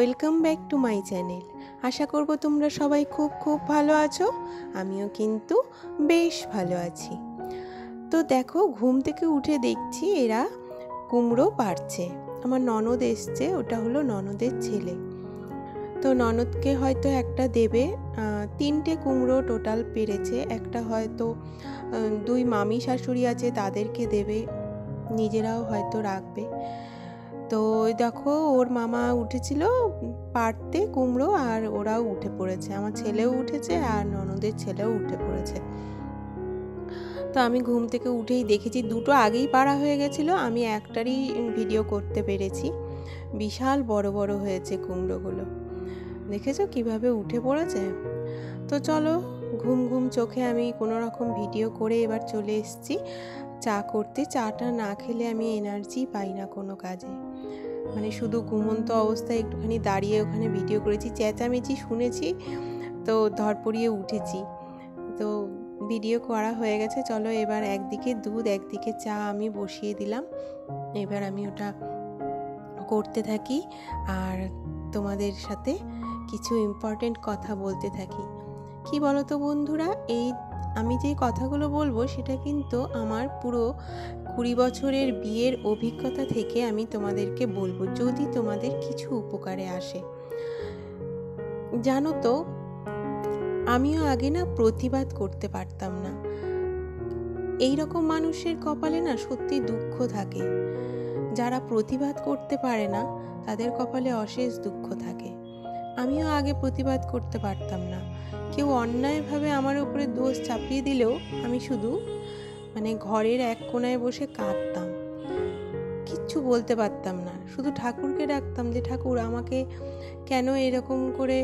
Welcome back to my channel. আশা করব তোমরা সবাই খুব খুব ভালো আছো। আমিও কিন্তু বেশ ভালো আছি। তো দেখো, ঘুম থেকে উঠে দেখছি এরা কুমড়ো পাড়ছে। আমার ননদ এসছে, ওটা হলো ননদের ছেলে। তো ননদকে হয়তো একটা দেবে, 3টে কুমড়ো টোটাল পেরেছে। একটা হয়তো 2 মামি শাশুড়ি আছে, তাদেরকে দেবে, নিজেরাও হয়তো রাখবে। তো দেখো, ওর মামা উঠেছিল পাড়তে কুমড়ো, আর ওরাও উঠে পড়েছে। আমার ছেলেও উঠেছে আর ননদের ছেলেও উঠে পড়েছে। তো আমি ঘুম থেকে উঠেই দেখেছি, দুটো আগেই পাড়া হয়ে গেছিলো, আমি একটারই ভিডিও করতে পেরেছি। বিশাল বড় বড় হয়েছে কুমড়োগুলো, দেখেছো কিভাবে উঠে পড়েছে। তো চলো, ঘুম ঘুম চোখে আমি কোনো রকম ভিডিও করে এবার চলে এসেছি চা করতে। চাটা না খেলে আমি এনার্জি পাই না কোনো কাজে। মানে শুধু ঘুমন্ত অবস্থায় একটুখানি দাঁড়িয়ে ওখানে ভিডিও করেছি, চেঁচামেচি শুনেছি, তো ধরপড়িয়ে উঠেছি। তো ভিডিও করা হয়ে গেছে। চলো এবার একদিকে দুধ একদিকে চা আমি বসিয়ে দিলাম। এবার আমি ওটা করতে থাকি আর তোমাদের সাথে কিছু ইম্পর্টেন্ট কথা বলতে থাকি। কি বলো তো বন্ধুরা, এই আমি যে কথাগুলো বলবো সেটা কিন্তু আমার পুরো 20 বছরের বিয়ের অভিজ্ঞতা থেকে আমি তোমাদেরকে বলবো, যদি তোমাদের কিছু উপকারে আসে। জানো তো, আমিও আগে না প্রতিবাদ করতে পারতাম না। এই রকম মানুষের কপালে না সত্যি দুঃখ থাকে। যারা প্রতিবাদ করতে পারে না তাদের কপালে অশেষ দুঃখ থাকে। আমিও আগে প্রতিবাদ করতে পারতাম না। কেউ অন্যায়ভাবে আমার উপরে দোষ চাপিয়ে দিলেও আমি শুধু ঘরের এক কোণায় বসে কাঁদতাম, কিচ্ছু বলতে পারতাম না। শুধু ঠাকুরকে ডাকতাম যে ঠাকুর, আমাকে কেন এরকম করে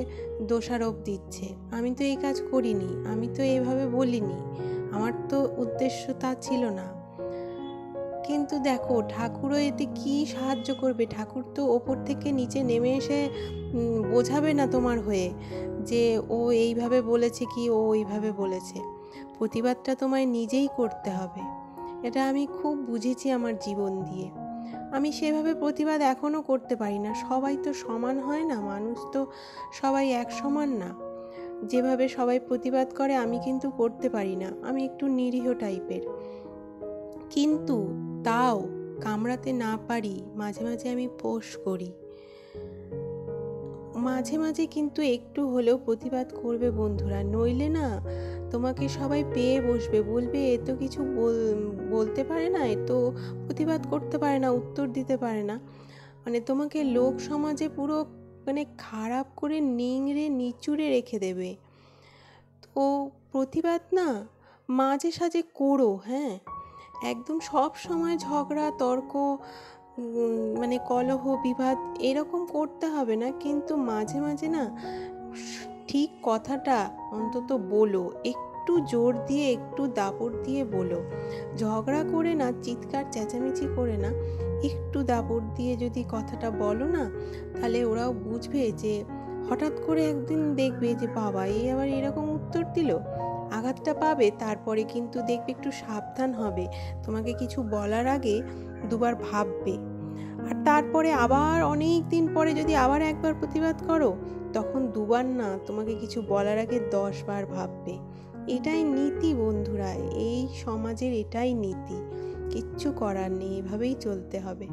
দোষারোপ দিচ্ছে? আমি তো এই কাজ করিনি, আমি তো এইভাবে বলিনি, আমার তো উদ্দেশ্য তা ছিল না। কিন্তু দেখো, ঠাকুরও এতে কি সাহায্য করবে? ঠাকুর তো ওপর থেকে নিচে নেমে এসে বোঝাবে না তোমার হয়ে যে ও এইভাবে বলেছে কি ও ওইভাবে বলেছে। প্রতিবাদটা তোমায় নিজেই করতে হবে। এটা আমি খুব বুঝেছি আমার জীবন দিয়ে। আমি সেভাবে প্রতিবাদ এখনও করতে পারি না। সবাই তো সমান হয় না, মানুষ তো সবাই এক সমান না। যেভাবে সবাই প্রতিবাদ করে আমি কিন্তু করতে পারি না, আমি একটু নিরীহ টাইপের। কিন্তু তাও কামড়াতে না পারি, মাঝে মাঝে আমি পোষ করি। মাঝে মাঝে কিন্তু একটু হলেও প্রতিবাদ করবে বন্ধুরা, নইলে না তোমাকে সবাই পেয়ে বসবে, বলবে এ তো কিছু বলতে পারে না, এ তো প্রতিবাদ করতে পারে না, উত্তর দিতে পারে না। তোমাকে লোক সমাজে পুরো খারাপ করে নিংড়ে নিচুড়ে রেখে দেবে। তো প্রতিবাদ না মাঝে সাঝে করো, হ্যাঁ, একদম সব সময় ঝগড়া তর্ক কলহ বিবাদ এরকম করতে হবে না, কিন্তু মাঝে মাঝে না ঠিক কথাটা অন্তত বলো, একটু জোর দিয়ে একটু দাপট দিয়ে বলো। ঝগড়া করে না, চিৎকার চেঁচামেচি করে না, একটু দাপট দিয়ে যদি কথাটা বলো না, তাহলে ওরাও বুঝবে যে হঠাৎ করে একদিন দেখবে যে বাবা এই আবার এরকম উত্তর দিল, আঘাতটা পাবে। তারপরে কিন্তু দেখবে একটু সাবধান হবে, তোমাকে কিছু বলার আগে দুবার ভাববে। আর তারপরে আবার অনেক দিন পরে যদি আবার একবার প্রতিবাদ করো, তখন দুবার না, তোমাকে কিছু বলার আগে 10 বার ভাববে। এটাই নীতি বন্ধুরা, এই সমাজের এটাই নীতি। কিচ্ছু করার নেই, এভাবেই চলতে হবে।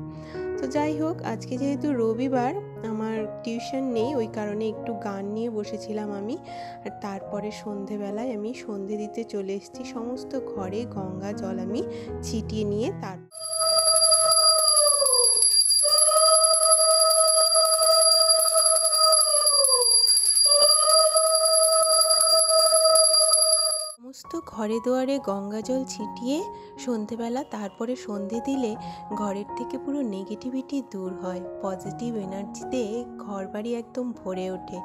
তো যাই হোক, আজকে যেহেতু রবিবার, আমার টিউশন নেই, ওই কারণে একটু গান নিয়ে বসেছিলাম আমি। আর তারপরে সন্ধেবেলায় আমি সন্ধে দিতে চলে এসেছি। সমস্ত ঘরে গঙ্গা জল আমি ছিটিয়ে নিয়ে সমস্ত ঘরে দুয়ারে গঙ্গা জল ছিটিয়ে সন্ধেবেলা তারপরে সন্ধে দিলে ঘরের থেকে পুরো নেগেটিভিটি দূর হয়, পজিটিভ এনার্জিতে ঘর বাড়ি একদম ভরে ওঠে,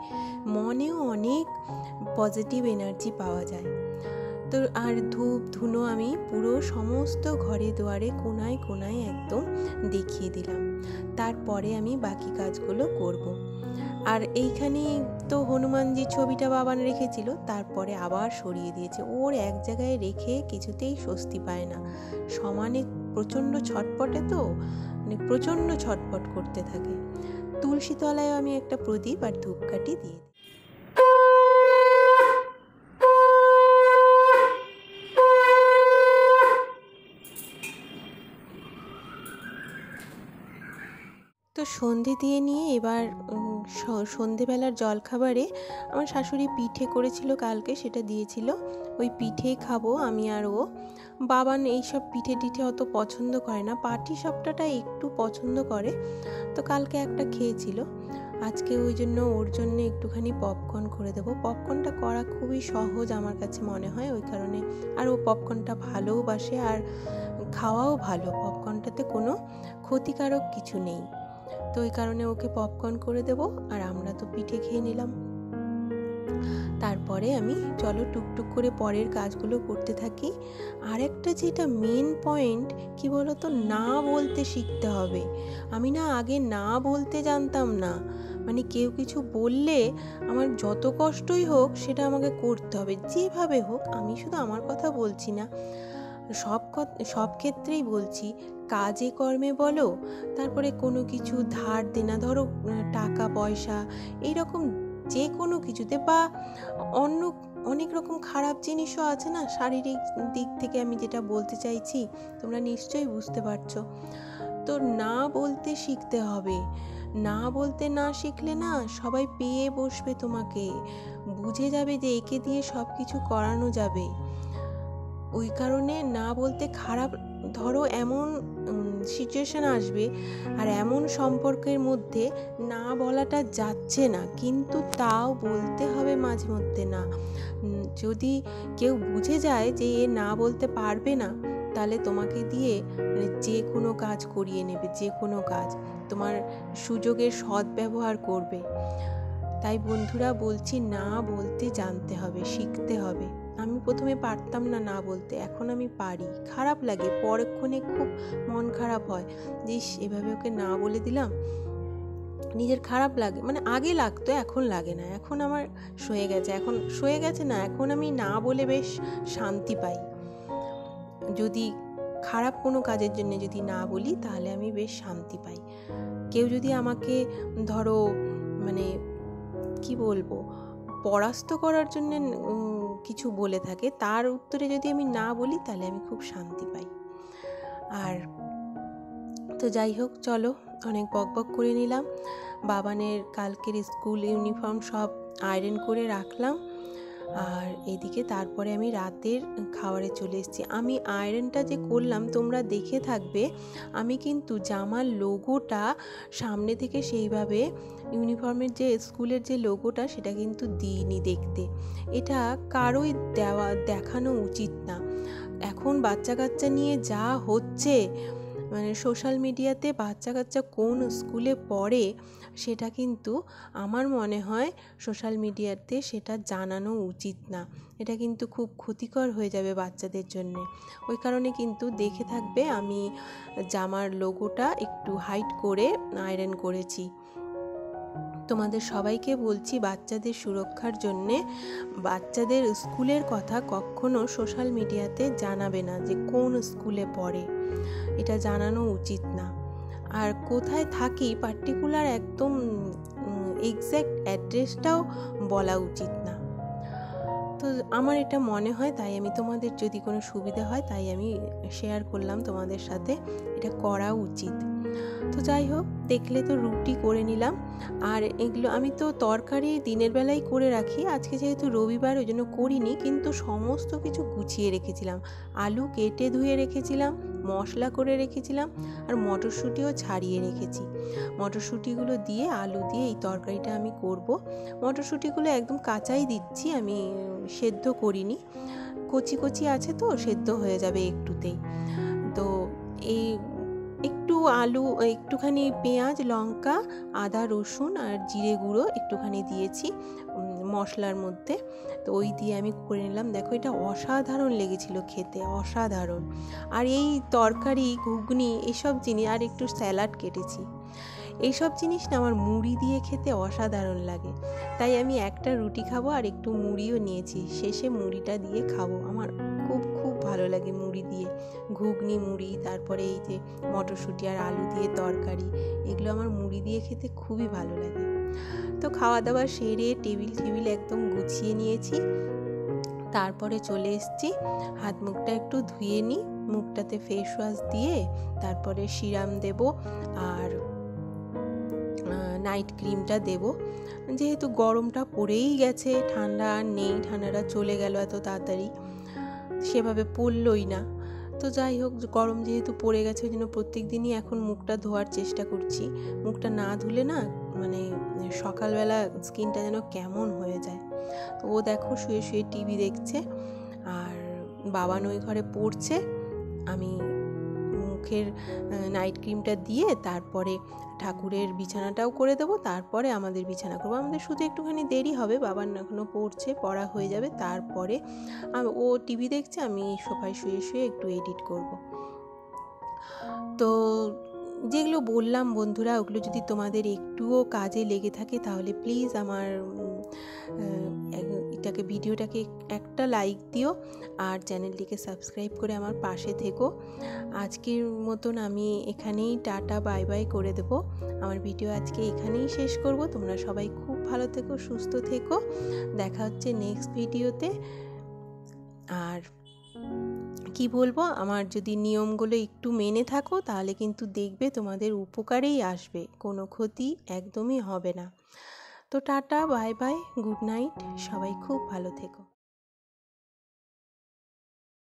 মনেও অনেক পজিটিভ এনার্জি পাওয়া যায়। তো আর ধূপ ধুনো আমি পুরো সমস্ত ঘরে দুয়ারে কোনায় কোনায় একদম দেখিয়ে দিলাম। তারপরে আমি বাকি কাজগুলো করব। আর এইখানে তো হনুমানজির ছবিটা বাবান রেখেছিল, তারপরে আবার সরিয়ে দিয়েছে। ওর এক জায়গায় রেখে কিছুতেই স্বস্তি পায় না, সমানে প্রচণ্ড ছটপটে, তো প্রচণ্ড ছটপট করতে থাকে। তুলসী তলায় আমি একটা প্রদীপ আর ধূপকাঠি দিয়ে দিই। তো সন্ধে দিয়ে নিয়ে এবার সন্ধেবেলার জলখাবারে আমার শাশুড়ি পিঠে করেছিল কালকে, সেটা দিয়েছিল। ওই পিঠেই খাবো আমি আর ও। বাবান এইসব পিঠে টিঠে অত পছন্দ করে না, পাটিসাপটাটা একটু পছন্দ করে, তো কালকে একটা খেয়েছিল। আজকে ওই জন্য ওর জন্য একটুখানি পপকর্ন করে দেবো। পপকর্নটা করা খুবই সহজ আমার কাছে মনে হয়, ওই কারণে। আর ও পপকর্নটা ভালোবাসে আর খাওয়াও ভালো, পপকর্নটাতে কোনো ক্ষতিকারক কিছু নেই। তো ওই কারণে ওকে পপকর্ন করে দেব, আর আমরা তো পিঠে খেয়ে নিলাম। তারপরে আমি চলো টুকটুক করে পরের কাজগুলো করতে থাকি। আর একটা যেটা মেন পয়েন্ট কি বলো তো, না বলতে শিখতে হবে। আমি না আগে না বলতে জানতাম না, মানে কেউ কিছু বললে আমার যত কষ্টই হোক সেটা আমাকে করতে হবে, যেভাবে হোক। আমি শুধু আমার কথা বলছি না, সব ক্ষেত্রেই বলছি, কাজে কর্মে বলো, তারপরে কোনো কিছু ধার দেনা, ধরো টাকা পয়সা, এইরকম যে কোনো কিছুতে, বা অন্য অনেক রকম খারাপ জিনিসও আছে না, শারীরিক দিক থেকে আমি যেটা বলতে চাইছি তোমরা নিশ্চয়ই বুঝতে পারছো। তো না বলতে শিখতে হবে। না বলতে না শিখলে না সবাই পেয়ে বসবে তোমাকে, বুঝে যাবে যে একে দিয়ে সব কিছু করানো যাবে। ওই কারণে না বলতে, খারাপ ধরো এমন সিচুয়েশন আসবে আর এমন সম্পর্কের মধ্যে না বলাটা যাচ্ছে না, কিন্তু তাও বলতে হবে মাঝে মধ্যে না। যদি কেউ বুঝে যায় যে এ না বলতে পারবে না, তাহলে তোমাকে দিয়ে যে কোনো কাজ করিয়ে নেবে, যে কোনো কাজ, তোমার সুযোগের সদ্ব্যবহার করবে। তাই বন্ধুরা বলছি, না বলতে জানতে হবে, শিখতে হবে। আমি প্রথমে পারতাম না না বলতে, এখন আমি পারি। খারাপ লাগে, পরক্ষণে খুব মন খারাপ হয়, যে এভাবে ওকে না বলে দিলাম, নিজের খারাপ লাগে। মানে আগে লাগতো, এখন লাগে না, এখন আমার সয়ে গেছে না, এখন আমি না বলে বেশ শান্তি পাই। যদি খারাপ কোনো কাজের জন্য যদি না বলি, তাহলে আমি বেশ শান্তি পাই। কেউ যদি আমাকে ধরো মানে কি বলবো, পরাস্ত করার জন্য কিছু বলে থাকে, তার উত্তরে যদি আমি না বলি, তাহলে আমি খুব শান্তি পাই। আর তো যাই হোক, চলো অনেক বকবক করে নিলাম। বাবানের কালকের স্কুল ইউনিফর্ম সব আয়রন করে রাখলাম, আর এদিকে তারপরে আমি রাতের খাবারে চলে এসেছি। আমি আয়রনটা যে করলাম তোমরা দেখে থাকবে, আমি কিন্তু জামার লোগোটা সামনে থেকে সেইভাবে, ইউনিফর্মের যে স্কুলের যে লোগোটা, সেটা কিন্তু দিইনি দেখতে। এটা কারোই দেখানো উচিত না। এখন বাচ্চা কাচ্চা নিয়ে যা হচ্ছে, মানে সোশ্যাল মিডিয়াতে বাচ্চা কাচ্চা কোন স্কুলে পড়ে, সেটা কিন্তু আমার মনে হয় সোশ্যাল মিডিয়াতে সেটা জানানো উচিত না। এটা কিন্তু খুব ক্ষতিকর হয়ে যাবে বাচ্চাদের জন্য। ওই কারণে কিন্তু দেখে থাকবে, আমি জামার লোগোটা একটু হাইড করে আয়রন করেছি। তোমাদের সবাইকে বলছি, বাচ্চাদের সুরক্ষার জন্যে বাচ্চাদের স্কুলের কথা কখনো সোশ্যাল মিডিয়াতে জানাবে না, যে কোন স্কুলে পড়ে, এটা জানানো উচিত না। আর কোথায় থাকি পার্টিকুলার একদম এক্স্যাক্ট অ্যাড্রেসটাও বলা উচিত না। তো আমার এটা মনে হয়, তাই আমি তোমাদের যদি কোনো সুবিধা হয় তাই আমি শেয়ার করলাম তোমাদের সাথে, এটা করা উচিত। তো যাই হোক, দেখলে তো রুটি করে নিলাম। আর এগুলো আমি তো তরকারি দিনের বেলায় করে রাখি, আজকে যেহেতু রবিবার ওই জন্য করিনি, কিন্তু সমস্ত কিছু গুছিয়ে রেখেছিলাম। আলু কেটে ধুয়ে রেখেছিলাম, মশলা করে রেখেছিলাম, আর মটরশুঁটিও ছাড়িয়ে রেখেছি। মটরশুঁটিগুলো দিয়ে আলু দিয়ে এই তরকারিটা আমি করব। মটরশুঁটিগুলো একদম কাঁচাই দিচ্ছি, আমি সেদ্ধ করিনি, কচি কচি আছে তো, সেদ্ধ হয়ে যাবে একটুতেই। তো এই একটু আলু, একটুখানি পেঁয়াজ, লঙ্কা, আদা, রসুন আর জিরে গুঁড়ো একটুখানি দিয়েছি মশলার মধ্যে। তো ওই দিয়ে আমি করে নিলাম। দেখো, এটা অসাধারণ লেগেছিল খেতে, অসাধারণ। আর এই তরকারি, ঘুগনি, এসব জিনিস, আর একটু স্যালাড কেটেছি, এইসব জিনিস না আমার মুড়ি দিয়ে খেতে অসাধারণ লাগে। তাই আমি একটা রুটি খাবো আর একটু মুড়িও নিয়েছি, শেষে মুড়িটা দিয়ে খাবো। আমার খুব খুব ভালো লাগে মুড়ি দিয়ে, ঘুগনি মুড়ি, তারপরে এই যে মটরশুঁটি আর আলু দিয়ে তরকারি, এগুলো আমার মুড়ি দিয়ে খেতে খুবই ভালো লাগে। তো খাওয়া দাওয়া সেরে টেবিল একদম গুছিয়ে নিয়েছি। তারপরে চলে এসেছি, হাত মুখটা একটু ধুয়ে নিই, মুখটাতে ফেস ওয়াশ দিয়ে তারপরে সিরাম দেব আর নাইট ক্রিমটা দেব। যেহেতু গরমটা পড়েই গেছে, ঠান্ডা আর নেই, ঠান্ডাটা চলে গেল এত তাড়াতাড়ি, সেভাবে পড়লই না। তো যাই হোক, গরম যেহেতু পড়ে গেছে ওই জন্য প্রত্যেক দিনই এখন মুখটা ধোয়ার চেষ্টা করছি। মুখটা না ধুলে না মানে সকালবেলা স্কিনটা যেন কেমন হয়ে যায়। তো ও দেখো শুয়ে শুয়ে টিভি দেখছে আর বাবান ওই ঘরে পড়ছে। আমি মুখের নাইট ক্রিমটা দিয়ে তারপরে ঠাকুরের বিছানাটাও করে দেবো, তারপরে আমাদের বিছানা করবো। আমাদের শুধু একটুখানি দেরি হবে, বাবার এখনও পড়ছে, পড়া হয়ে যাবে, তারপরে ও টিভি দেখছে, আমি সোফায় শুয়ে শুয়ে একটু এডিট করব। তো যেগুলো বললাম বন্ধুরা, ওগুলো যদি তোমাদের একটুও কাজে লেগে থাকে তাহলে প্লিজ আমার ভিডিওটাকে একটা লাইক দিও আর চ্যানেলটিকে সাবস্ক্রাইব করে আমার পাশে থেকো। আজকের মতন আমি এখানেই টাটা বাই বাই করে দেবো। আমার ভিডিও আজকে এখানেই শেষ করব। তোমরা সবাই খুব ভালো থেকো, সুস্থ থেকো। দেখা হচ্ছে নেক্সট ভিডিওতে। আর কি বলবো, আমার যদি নিয়মগুলো একটু মেনে থাকো তাহলে কিন্তু দেখবে তোমাদের উপকারেই আসবে, কোনো ক্ষতি একদমই হবে না। তো tata bye bye, good night, সবাই খুব ভালো থেকো।